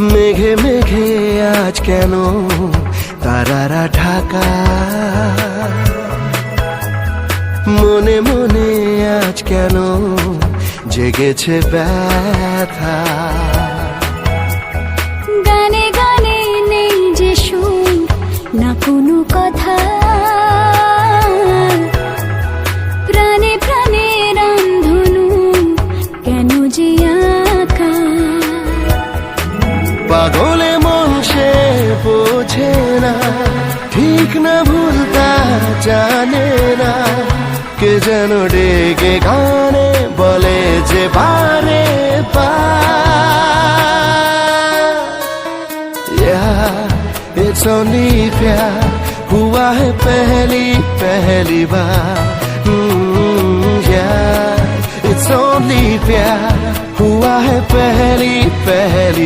মেঘে মেঘে আজ কেন তারারা ঢাকা, মনে মনে আজ কেন জেগেছে ব্যথা। গানে গানে নেই যে সুর, না কোনো কথা, প্রাণে প্রাণে রামধনু কেন যে আঁকা। পাগলে মন সে বোঝে না, ঠিক না ভুল তা জানে না, কে যেন ডেকে গানে বলে যে বারে বার। It's only प्यार हुआ है पहली पहली बार। Yeah, it's only प्यार हुआ है पहली पहली